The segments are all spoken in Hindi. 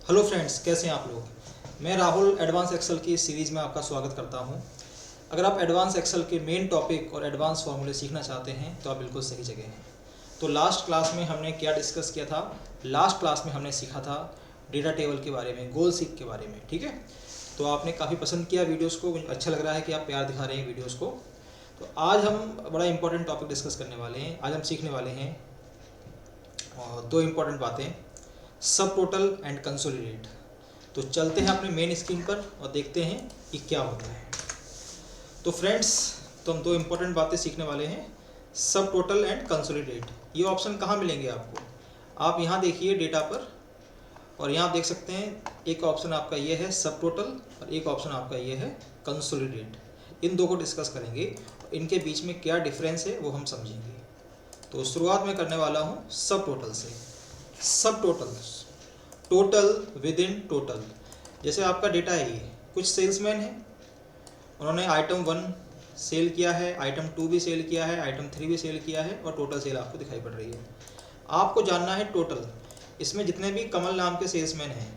हेलो फ्रेंड्स, कैसे हैं आप लोग। मैं राहुल एडवांस एक्सेल की इस सीरीज़ में आपका स्वागत करता हूं। अगर आप एडवांस एक्सेल के मेन टॉपिक और एडवांस फार्मूले सीखना चाहते हैं तो आप बिल्कुल सही जगह हैं। तो लास्ट क्लास में हमने क्या डिस्कस किया था। लास्ट क्लास में हमने सीखा था डेटा टेबल के बारे में, गोल सीक के बारे में। ठीक है, तो आपने काफ़ी पसंद किया वीडियोज़ को। मुझे अच्छा लग रहा है कि आप प्यार दिखा रहे हैं वीडियोज़ को। तो आज हम बड़ा इंपॉर्टेंट टॉपिक डिस्कस करने वाले हैं। आज हम सीखने वाले हैं दो इम्पॉर्टेंट बातें, सब टोटल एंड कंसोलिडेट। तो चलते हैं अपने मेन स्क्रीन पर और देखते हैं कि क्या होता है। तो फ्रेंड्स, तो हम दो इम्पॉर्टेंट बातें सीखने वाले हैं, सब टोटल एंड कंसोलिडेट। ये ऑप्शन कहाँ मिलेंगे आपको? आप यहाँ देखिए डेटा पर, और यहाँ आप देख सकते हैं एक ऑप्शन आपका ये है सब टोटल और एक ऑप्शन आपका ये है कंसोलिडेट। इन दो को डिस्कस करेंगे, इनके बीच में क्या डिफरेंस है वो हम समझेंगे। तो शुरुआत में करने वाला हूँ सब टोटल से। सब total, total with in total. जैसे आपका डेटा है, ये कुछ सेल्समैन है, उन्होंने आइटम 1 सेल किया है, आइटम 2 भी सेल किया है, आइटम 3 भी सेल किया है और टोटल सेल आपको दिखाई पड़ रही है। आपको जानना है टोटल, इसमें जितने भी कमल नाम के सेल्समैन हैं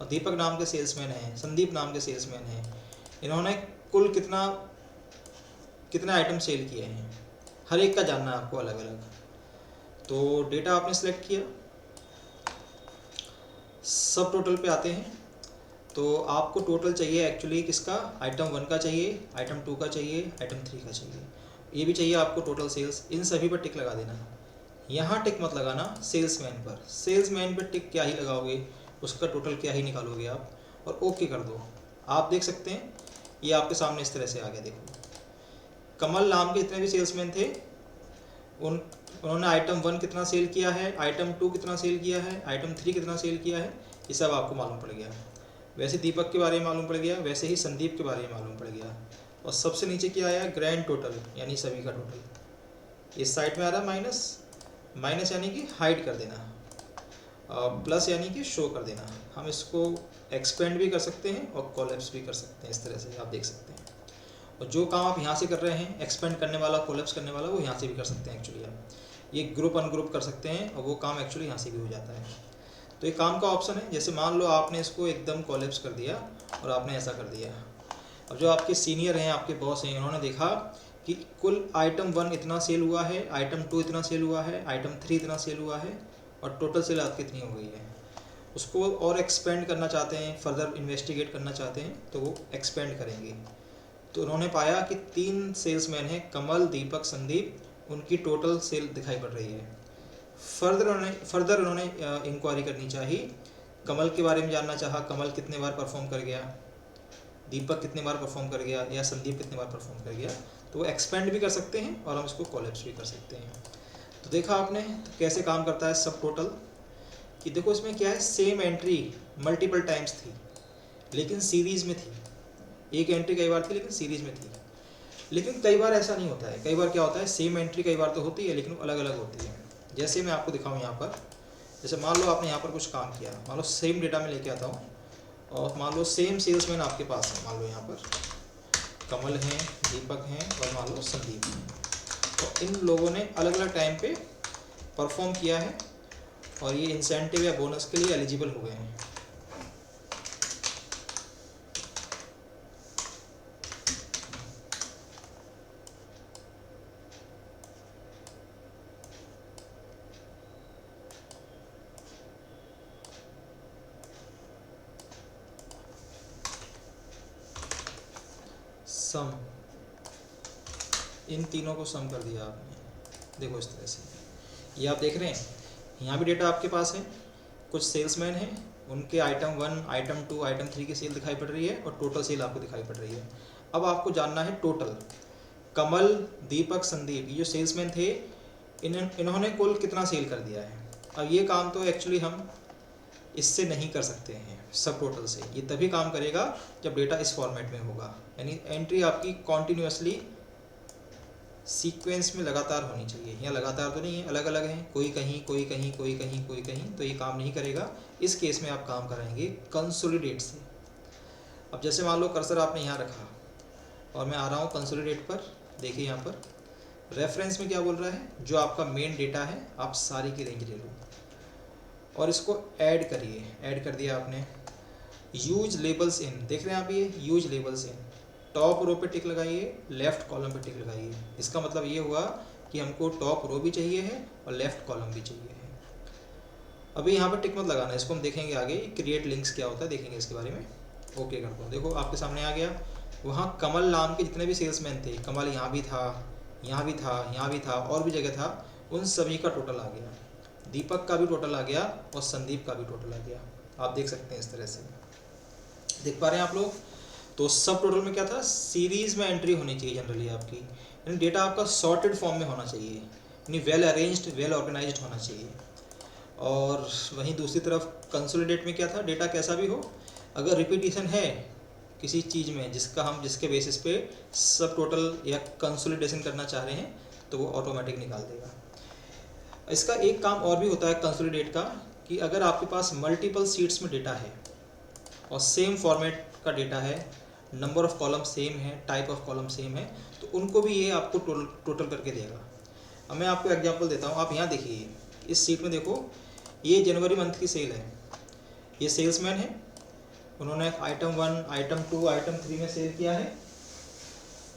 और दीपक नाम के सेल्समैन हैं, संदीप नाम के सेल्समैन हैं, इन्होंने कुल कितना आइटम सेल किए हैं, हर एक का जानना है आपको अलग अलग। तो डेटा आपने सेलेक्ट किया, सब टोटल पे आते हैं। तो आपको टोटल चाहिए एक्चुअली किसका? आइटम 1 का चाहिए, आइटम 2 का चाहिए, आइटम 3 का चाहिए, ये भी चाहिए आपको टोटल सेल्स। इन सभी पर टिक लगा देना। यहाँ टिक मत लगाना सेल्समैन पर। सेल्समैन पर टिक क्या ही लगाओगे, उसका टोटल क्या ही निकालोगे आप, और ओके कर दो। आप देख सकते हैं ये आपके सामने इस तरह से आ गया। देखो, कमल नाम के जितने भी सेल्समैन थे उन्होंने आइटम 1 कितना सेल किया है, आइटम 2 कितना सेल किया है, आइटम 3 कितना सेल किया है, ये सब आपको मालूम पड़ गया। वैसे दीपक के बारे में मालूम पड़ गया, वैसे ही संदीप के बारे में मालूम पड़ गया। और सबसे नीचे क्या आया? ग्रैंड टोटल, यानी सभी का टोटल। इस साइड में आ रहा माइनस, माइनस यानी कि हाइड कर देना, प्लस यानी कि शो कर देना। हम इसको एक्सपेंड भी कर सकते हैं और कोलैप्स भी कर सकते हैं। इस तरह से आप देख सकते हैं। और जो काम आप यहाँ से कर रहे हैं, एक्सपेंड करने वाला, कोलैप्स करने वाला, वो यहाँ से भी कर सकते हैं। एक्चुअली आप ये ग्रुप अनग्रुप कर सकते हैं और वो काम एक्चुअली यहाँ से भी हो जाता है। तो ये काम का ऑप्शन है। जैसे मान लो आपने इसको एकदम कोलैप्स कर दिया और आपने ऐसा कर दिया। अब जो आपके सीनियर हैं, आपके बॉस हैं, उन्होंने देखा कि कुल आइटम 1 इतना सेल हुआ है, आइटम 2 इतना सेल हुआ है, आइटम 3 इतना सेल हुआ है और टोटल सेल आपकी इतनी हो गई है। उसको और एक्सपेंड करना चाहते हैं, फर्दर इन्वेस्टिगेट करना चाहते हैं, तो वो एक्सपेंड करेंगे। तो उन्होंने पाया कि 3 सेल्समैन हैं, कमल, दीपक, संदीप, उनकी टोटल सेल दिखाई पड़ रही है। फर्दर उन्होंने इंक्वायरी करनी चाहिए। कमल के बारे में जानना चाहा, कमल कितने बार परफॉर्म कर गया, दीपक कितने बार परफॉर्म कर गया, या संदीप कितने बार परफॉर्म कर गया। तो वो एक्सपेंड भी कर सकते हैं और हम इसको कोलैप्स भी कर सकते हैं। तो देखा आपने तो कैसे काम करता है सब टोटल। कि देखो इसमें क्या है, सेम एंट्री मल्टीपल टाइम्स थी लेकिन सीरीज़ में थी। एक एंट्री कई बार थी लेकिन सीरीज़ में थी। लेकिन कई बार ऐसा नहीं होता है। कई बार क्या होता है, सेम एंट्री कई बार तो होती है लेकिन अलग अलग होती है। जैसे मैं आपको दिखाऊं यहाँ पर, जैसे मान लो आपने यहाँ पर कुछ काम किया, मान लो सेम डेटा में लेके आता हूँ और मान लो सेम सेल्समैन आपके पास है। मान लो यहाँ पर कमल हैं, दीपक हैं और मान लो संदीप हैं। तो इन लोगों ने अलग अलग टाइम पे परफॉर्म किया है और ये इंसेंटिव या बोनस के लिए एलिजिबल हो गए हैं। सम, इन तीनों को सम कर दिया आपने। देखो इस तरह से, ये आप देख रहे हैं, यहाँ भी डेटा आपके पास है। कुछ सेल्समैन हैं, उनके आइटम 1, आइटम 2, आइटम 3 की सेल दिखाई पड़ रही है और टोटल सेल आपको दिखाई पड़ रही है। अब आपको जानना है टोटल। कमल, दीपक, संदीप, ये जो सेल्समैन थे, इन्होंने कुल कितना सेल कर दिया है। अब ये काम तो एक्चुअली हम इससे नहीं कर सकते हैं सब टोटल से। ये तभी काम करेगा जब डेटा इस फॉर्मेट में होगा, यानी एंट्री आपकी कॉन्टिन्यूसली सीक्वेंस में लगातार होनी चाहिए। यहाँ लगातार तो नहीं है, अलग अलग हैं, कोई कहीं, कोई कहीं, कोई कहीं, कोई कहीं, तो ये काम नहीं करेगा। इस केस में आप काम कराएंगे कंसोलिडेट से। अब जैसे मान लो कर्सर आपने यहाँ रखा और मैं आ रहा हूँ कंसोलिडेट पर। देखिए यहाँ पर रेफरेंस में क्या बोल रहा है, जो आपका मेन डेटा है आप सारी की रेंज ले लो और इसको ऐड करिए। ऐड कर दिया आपने। यूज लेबल्स इन, देख रहे हैं आप ये use labels in, top row पे टिक लगाइए, लेफ्ट कॉलम पे टिक लगाइए। इसका मतलब ये हुआ कि हमको टॉप रो भी चाहिए है और लेफ्ट कॉलम भी चाहिए है। अभी यहाँ पे टिक मत लगाना, इसको हम देखेंगे आगे क्रिएट लिंक्स क्या होता है, देखेंगे इसके बारे में। ओके करता हूँ, देखो आपके सामने आ गया। वहाँ कमल नाम के जितने भी सेल्समैन थे, कमल यहाँ भी था, यहाँ भी था, यहाँ भी था, और भी जगह था, उन सभी का टोटल आ गया। दीपक का भी टोटल आ गया और संदीप का भी टोटल आ गया। आप देख सकते हैं इस तरह से, देख पा रहे हैं आप लोग। तो सब टोटल में क्या था, सीरीज में एंट्री होनी चाहिए जनरली आपकी, यानी डेटा आपका सॉर्टेड फॉर्म में होना चाहिए, यानी वेल अरेंज्ड, वेल ऑर्गेनाइज्ड होना चाहिए। और वहीं दूसरी तरफ कंसोलिडेट में क्या था, डेटा कैसा भी हो, अगर रिपीटिशन है किसी चीज़ में जिसके बेसिस पे सब टोटल या कंसोलिडेशन करना चाह रहे हैं, तो वो ऑटोमेटिक निकाल देगा। इसका एक काम और भी होता है कंसोलिडेट का, कि अगर आपके पास मल्टीपल शीट्स में डेटा है और सेम फॉर्मेट का डेटा है, नंबर ऑफ कॉलम सेम है, टाइप ऑफ कॉलम सेम है, तो उनको भी ये आपको टोटल करके देगा। अब मैं आपको एग्जांपल देता हूँ। आप यहाँ देखिए, इस शीट में देखो, ये जनवरी मंथ की सेल है। ये सेल्समैन है, उन्होंने आइटम 1, आइटम 2, आइटम 3 में सेल किया है,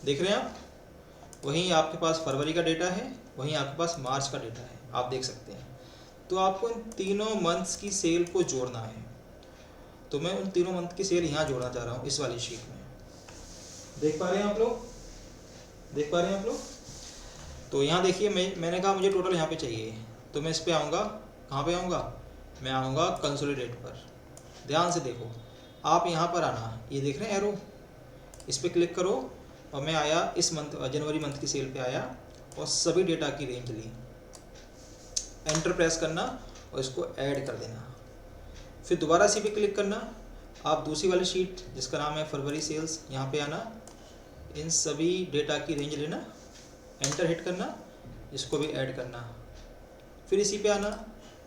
देख रहे हैं आप। वहीं आपके पास फरवरी का डेटा है, वहीं आपके पास मार्च का डेटा है, आप देख सकते हैं। तो आपको इन तीनों मंथ्स की सेल को जोड़ना है। तो मैं उन तीनों मंथ की सेल यहाँ जोड़ना चाह रहा हूँ इस वाली शीट में। देख पा रहे हैं आप लोग, देख पा रहे हैं आप लोग। तो यहाँ देखिए, मैंने कहा मुझे टोटल यहाँ पे चाहिए, तो मैं इस पे आऊँगा। कहाँ पे आऊँगा, मैं आऊँगा कंसोलिडेट पर। ध्यान से देखो, आप यहाँ पर आना, ये देख रहे हैं एरो, इस पर क्लिक करो और मैं आया इस मंथ, जनवरी मंथ की सेल पे आया और सभी डेटा की रेंज ली। एंटर प्रेस करना और इसको ऐड कर देना। फिर दोबारा इसी पे क्लिक करना, आप दूसरी वाली शीट जिसका नाम है फरवरी सेल्स, यहाँ पे आना, इन सभी डेटा की रेंज लेना, एंटर हिट करना, इसको भी ऐड करना। फिर इसी पे आना,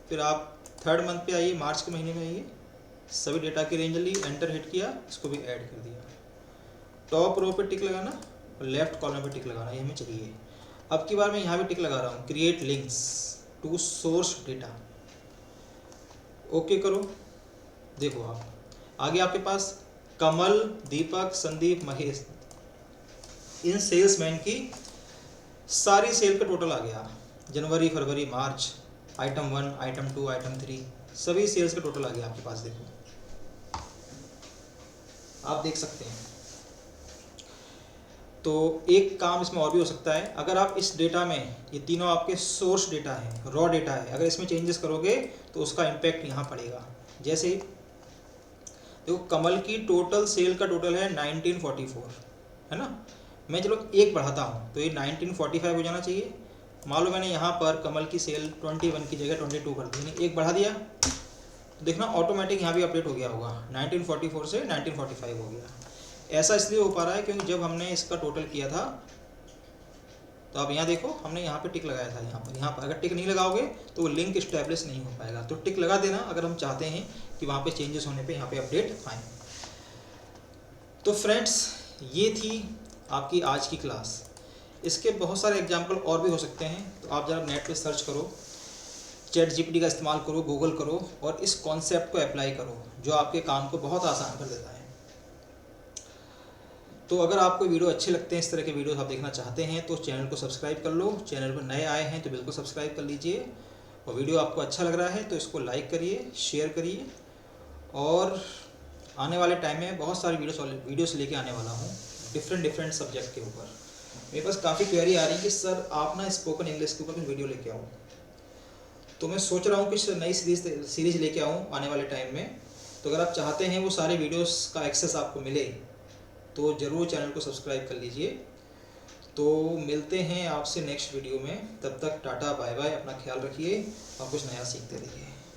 फिर आप थर्ड मंथ पे आइए, मार्च के महीने में आइए, सभी डेटा की रेंज ली, एंटर हिट किया, इसको भी ऐड कर दिया। टॉप रो पे टिक लगाना और लेफ्ट कॉलम पे टिक लगाना, ये हमें चाहिए। अब की बार मैं यहाँ पे टिक लगा रहा हूँ, create links to source data. Okay करो, देखो आप आगे आपके पास कमल, दीपक, संदीप, महेश, इन सेल्समैन की सारी सेल का टोटल आ गया। जनवरी, फरवरी, मार्च, आइटम 1, आइटम 2, आइटम 3, सभी सेल्स का टोटल आ गया आपके पास। देखो आप देख सकते हैं। तो एक काम इसमें और भी हो सकता है, अगर आप इस डेटा में, ये तीनों आपके सोर्स डेटा है, रॉ डेटा है, अगर इसमें चेंजेस करोगे तो उसका इम्पैक्ट यहाँ पड़ेगा। जैसे देखो, कमल की टोटल सेल का टोटल है 1944, है ना। मैं चलो एक बढ़ाता हूँ तो ये 1945 हो जाना चाहिए। मान लो मैंने यहाँ पर कमल की सेल 21 की जगह 22 कर दी, एक बढ़ा दिया, तो देखना ऑटोमेटिक यहाँ भी अपडेट हो गया होगा, 1944 से 1945 हो गया। ऐसा इसलिए हो पा रहा है क्योंकि जब हमने इसका टोटल किया था, तो अब यहाँ देखो, हमने यहाँ पे टिक लगाया था, यहाँ पर अगर टिक नहीं लगाओगे तो वो लिंक इस्टेब्लिश नहीं हो पाएगा। तो टिक लगा देना अगर हम चाहते हैं कि वहाँ पे चेंजेस होने पे यहाँ पे अपडेट आए। तो फ्रेंड्स, ये थी आपकी आज की क्लास। इसके बहुत सारे एग्जाम्पल और भी हो सकते हैं, तो आप जरा नेट पे सर्च करो, चैट जीपीटी का इस्तेमाल करो, गूगल करो और इस कॉन्सेप्ट को अप्लाई करो, जो आपके काम को बहुत आसान कर देता है। तो अगर आपको वीडियो अच्छे लगते हैं, इस तरह के वीडियोस आप देखना चाहते हैं, तो चैनल को सब्सक्राइब कर लो। चैनल पर नए आए हैं तो बिल्कुल सब्सक्राइब कर लीजिए, और वीडियो आपको अच्छा लग रहा है तो इसको लाइक करिए, शेयर करिए। और आने वाले टाइम में बहुत सारी वीडियोस लेके आने वाला हूँ डिफरेंट सब्जेक्ट के ऊपर। मेरे पास काफ़ी क्वेरी आ रही है कि सर आप ना स्पोकन इंग्लिश के ऊपर कुछ वीडियो लेके आओ, तो मैं सोच रहा हूँ कि नई सीरीज़ लेके आऊँ आने वाले टाइम में। तो अगर आप चाहते हैं वो सारे वीडियोस का एक्सेस आपको मिले, तो ज़रूर चैनल को सब्सक्राइब कर लीजिए। तो मिलते हैं आपसे नेक्स्ट वीडियो में, तब तक टाटा बाय बाय, अपना ख्याल रखिए और कुछ नया सीखते रहिए।